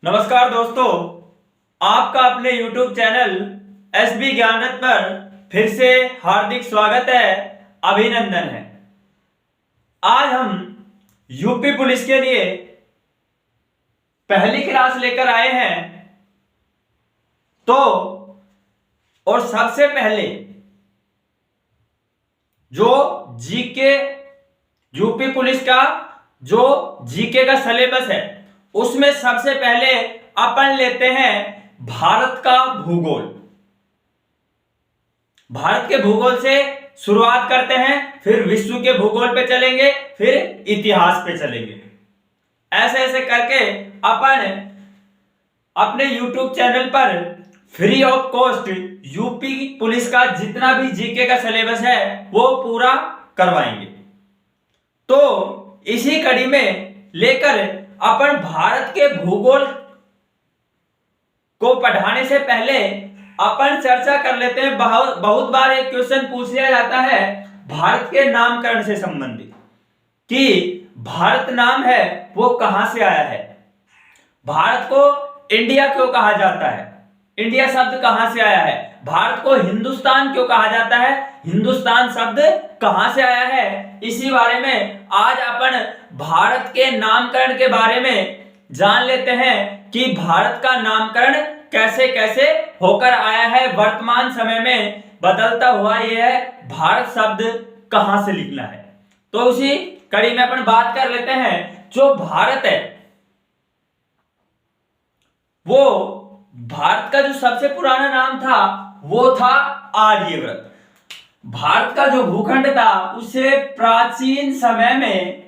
नमस्कार दोस्तों, आपका अपने YouTube चैनल SB ज्ञानत पर फिर से हार्दिक स्वागत है, अभिनंदन है। आज हम यूपी पुलिस के लिए पहली क्लास लेकर आए हैं। तो और सबसे पहले जो जीके यूपी पुलिस का जो जीके का सिलेबस है उसमें सबसे पहले अपन लेते हैं भारत का भूगोल। भारत के भूगोल से शुरुआत करते हैं, फिर विश्व के भूगोल पे चलेंगे, फिर इतिहास पे चलेंगे। ऐसे ऐसे करके अपन अपने YouTube चैनल पर free of cost UP police का जितना भी जीके का सिलेबस है वो पूरा करवाएंगे। तो इसी कड़ी में लेकर अपन भारत के भूगोल को पढ़ाने से पहले अपन चर्चा कर लेते हैं। बहुत बार एक क्वेश्चन पूछ लिया जाता है भारत के नामकरण से संबंधित कि भारत नाम है वो कहां से आया है, भारत को इंडिया क्यों कहा जाता है, इंडिया शब्द कहां से आया है, भारत को हिंदुस्तान क्यों कहा जाता है, हिंदुस्तान शब्द कहां से आया है। इसी बारे में आज अपन भारत के नामकरण के बारे में जान लेते हैं कि भारत का नामकरण कैसे कैसे होकर आया है, वर्तमान समय में बदलता हुआ यह है भारत शब्द कहां से निकला है। तो उसी कड़ी में अपन बात कर लेते हैं। जो भारत है वो भारत का जो सबसे पुराना नाम था वो था आर्यव्रत। भारत का जो भूखंड था उसे प्राचीन समय में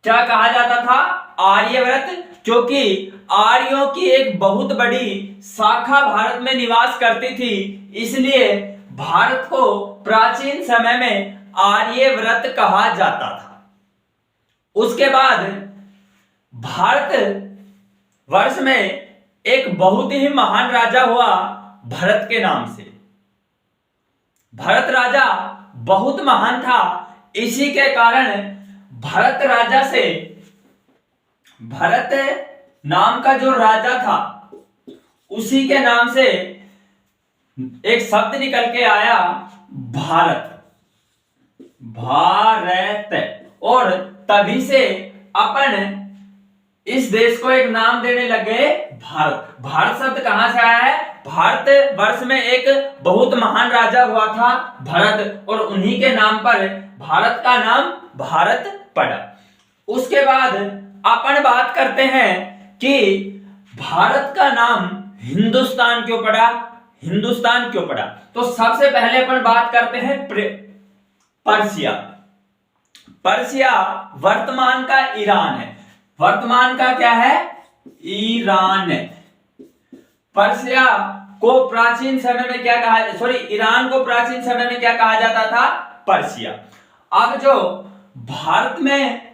क्या कहा जाता था, आर्यव्रत, क्योंकि आर्यों की एक बहुत बड़ी शाखा भारत में निवास करती थी, इसलिए भारत को प्राचीन समय में आर्यव्रत कहा जाता था। उसके बाद भारत वर्ष में एक बहुत ही महान राजा हुआ भरत के नाम से। भरत राजा बहुत महान था, इसी के कारण भरत राजा से भरत नाम का जो राजा था उसी के नाम से एक शब्द निकल के आया भारत, और तभी से अपन इस देश को एक नाम देने लगे भारत। भारत शब्द कहां से आया है, भारत वर्ष में एक बहुत महान राजा हुआ था भरत, और उन्हीं के नाम पर भारत का नाम भारत पड़ा। उसके बाद अपन बात करते हैं कि भारत का नाम हिंदुस्तान क्यों पड़ा, हिंदुस्तान क्यों पड़ा। तो सबसे पहले अपन बात करते हैं पर्शिया। पर्शिया वर्तमान का ईरान है। वर्तमान का क्या है, ईरान है। पर्शिया को प्राचीन समय में क्या कहा, ईरान को प्राचीन समय में क्या कहा जाता था, पर्शिया। अब जो भारत में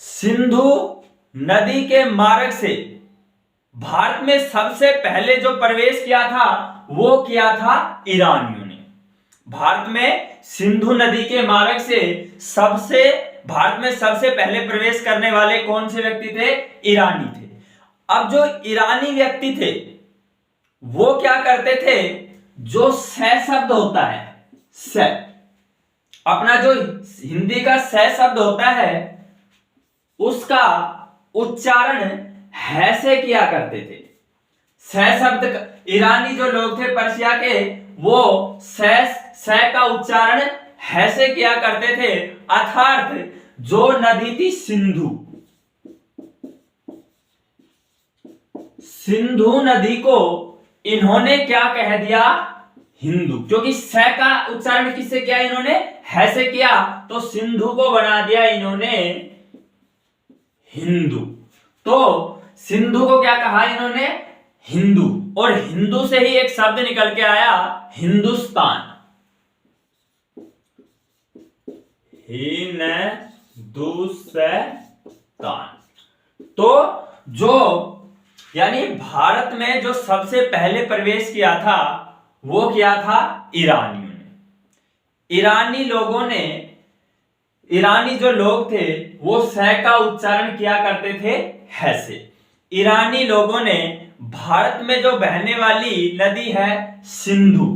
सिंधु नदी के मार्ग से भारत में सबसे पहले जो प्रवेश किया था वो किया था ईरानियों ने। भारत में सिंधु नदी के मार्ग से भारत में सबसे पहले प्रवेश करने वाले कौन से व्यक्ति थे, ईरानी थे। अब जो ईरानी व्यक्ति थे वो क्या करते थे, जो स शब्द होता है, स, अपना जो हिंदी का स शब्द होता है उसका उच्चारण है से किया करते थे। स शब्द ईरानी जो लोग थे पर्शिया के, वो स का उच्चारण है से किया करते थे। अर्थात जो नदी थी सिंधु नदी को इन्होंने क्या कह दिया, हिंदू, क्योंकि स का उच्चारण किससे किया, इन्होंने है से किया, तो सिंधु को बना दिया इन्होंने हिंदू। तो सिंधु को क्या कहा इन्होंने, हिंदू, और हिंदू से ही एक शब्द निकल के आया हिंदुस्तान। तो जो यानी भारत में जो सबसे पहले प्रवेश किया था वो किया था ईरानियों ने। ईरानी लोगों ने ईरानी जो लोग थे वो स का उच्चारण किया करते थे है से। ईरानी लोगों ने भारत में जो बहने वाली नदी है सिंधु,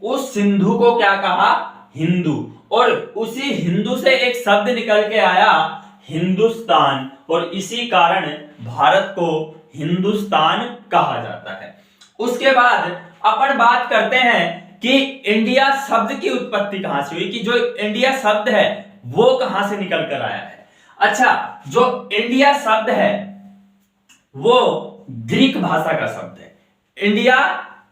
उस सिंधु को क्या कहा? हिंदू। और उसी हिंदू से एक शब्द निकल के आया हिंदुस्तान, और इसी कारण भारत को हिंदुस्तान कहा जाता है। उसके बाद अपन बात करते हैं कि इंडिया शब्द की उत्पत्ति कहां से हुई, कि जो इंडिया शब्द है वो कहां से निकल कर आया है। अच्छा, जो इंडिया शब्द है वो ग्रीक भाषा का शब्द है। इंडिया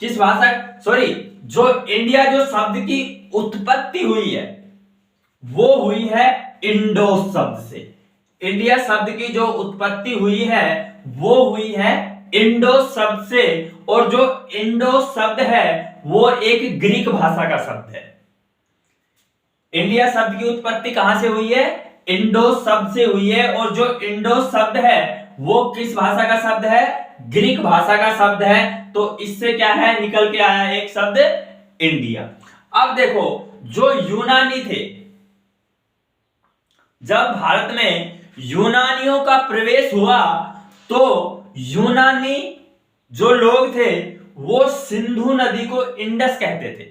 किस भाषा, सॉरी, जो इंडिया जो शब्द की उत्पत्ति हुई है वो हुई है इंडोस शब्द से। इंडिया शब्द की जो उत्पत्ति हुई है वो हुई है इंडोस शब्द से, और जो इंडोस शब्द है वो एक ग्रीक भाषा का शब्द है। इंडिया शब्द की उत्पत्ति कहां से हुई है? इंडोस शब्द से हुई है, और जो इंडोस शब्द है वो किस भाषा का शब्द है? ग्रीक भाषा का शब्द है। तो इससे क्या है, निकल के आया एक शब्द इंडिया। अब देखो, जो यूनानी थे, जब भारत में यूनानियों का प्रवेश हुआ तो यूनानी जो लोग थे वो सिंधु नदी को इंडस कहते थे।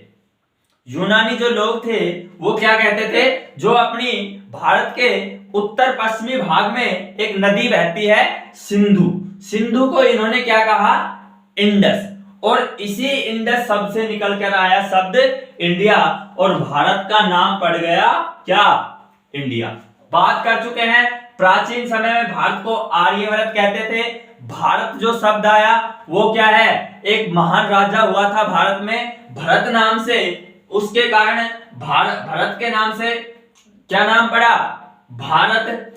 यूनानी जो लोग थे वो क्या कहते थे? जो अपनी भारत के उत्तर पश्चिमी भाग में एक नदी बहती है सिंधु, सिंधु को इन्होंने क्या कहा? इंडस। और इसी इंडस शब्द से निकल कर आया शब्द इंडिया, और भारत का नाम पड़ गया क्या? इंडिया। बात कर चुके हैं, प्राचीन समय में भारत को आर्यवर्त कहते थे। भारत जो शब्द आया वो क्या है? एक महान राजा हुआ था भारत में भरत नाम से, उसके कारण भरत के नाम से क्या नाम पड़ा? भारत।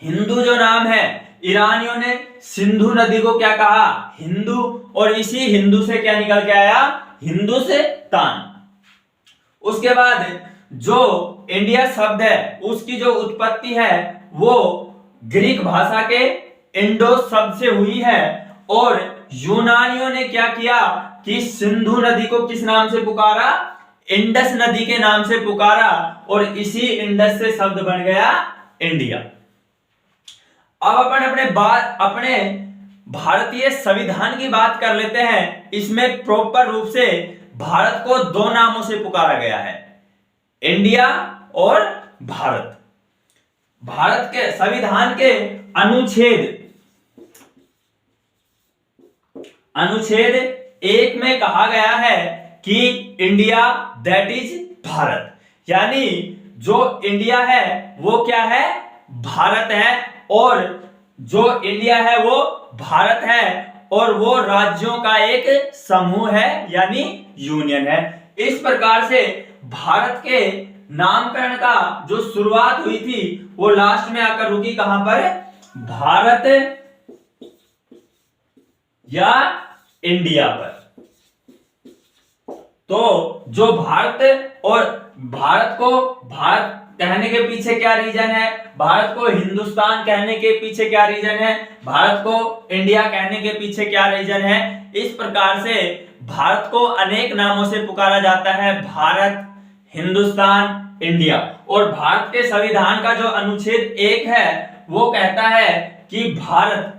हिंदू जो नाम है, ईरानियों ने सिंधु नदी को क्या कहा? हिंदू, और इसी हिंदू से क्या निकल के आया? हिंदुस्तान। उसके बाद जो इंडिया शब्द है उसकी जो उत्पत्ति है वो ग्रीक भाषा के इंडोस शब्द से हुई है, और यूनानियों ने क्या किया कि सिंधु नदी को किस नाम से पुकारा? इंडस नदी के नाम से पुकारा, और इसी इंडस से शब्द बन गया इंडिया। अब अपन अपने भारतीय संविधान की बात कर लेते हैं। इसमें प्रॉपर रूप से भारत को दो नामों से पुकारा गया है, इंडिया और भारत। भारत के संविधान के अनुच्छेद 1 में कहा गया है कि इंडिया दैट इज भारत, यानी जो इंडिया है वो क्या है? भारत है, और जो इंडिया है वो भारत है, और वो राज्यों का एक समूह है, यानी यूनियन है। इस प्रकार से भारत के नामकरण का जो शुरुआत हुई थी वो लास्ट में आकर रुकी कहां पर? भारत या इंडिया पर। तो जो भारत, और भारत को भारत कहने के पीछे क्या रीजन है? भारत को हिंदुस्तान कहने के पीछे क्या रीजन है? भारत को इंडिया कहने के पीछे क्या रीजन है? इस प्रकार से भारत को अनेक नामों से पुकारा जाता है, भारत, हिंदुस्तान, इंडिया। और भारत के संविधान का जो अनुच्छेद 1 है वो कहता है कि भारत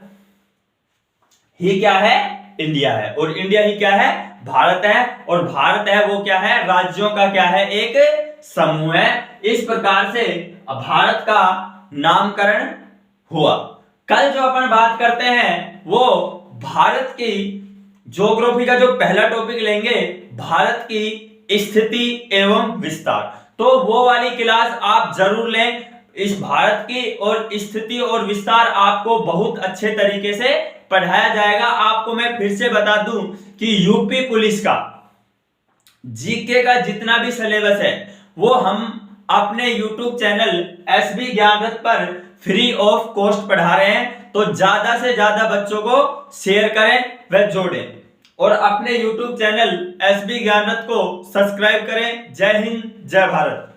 ही क्या है? इंडिया है, और इंडिया ही क्या है? भारत है, और भारत है वो क्या है? राज्यों का क्या है? एक समूह है। इस प्रकार से भारत का नामकरण हुआ। कल जो अपन बात करते हैं वो भारत की ज्योग्राफी का जो पहला टॉपिक लेंगे, भारत की स्थिति एवं विस्तार। तो वो वाली क्लास आप जरूर लें। इस भारत की और स्थिति और विस्तार आपको बहुत अच्छे तरीके से पढ़ाया जाएगा। आपको मैं फिर से बता दूं कि यूपी पुलिस का जीके का जितना भी सिलेबस है वो हम अपने YouTube चैनल SB ज्ञानरथ पर फ्री ऑफ कॉस्ट पढ़ा रहे हैं। तो ज्यादा से ज्यादा बच्चों को शेयर करें व जोड़ें, और अपने YouTube चैनल SB ज्ञानरथ को सब्सक्राइब करें। जय हिंद, जय भारत।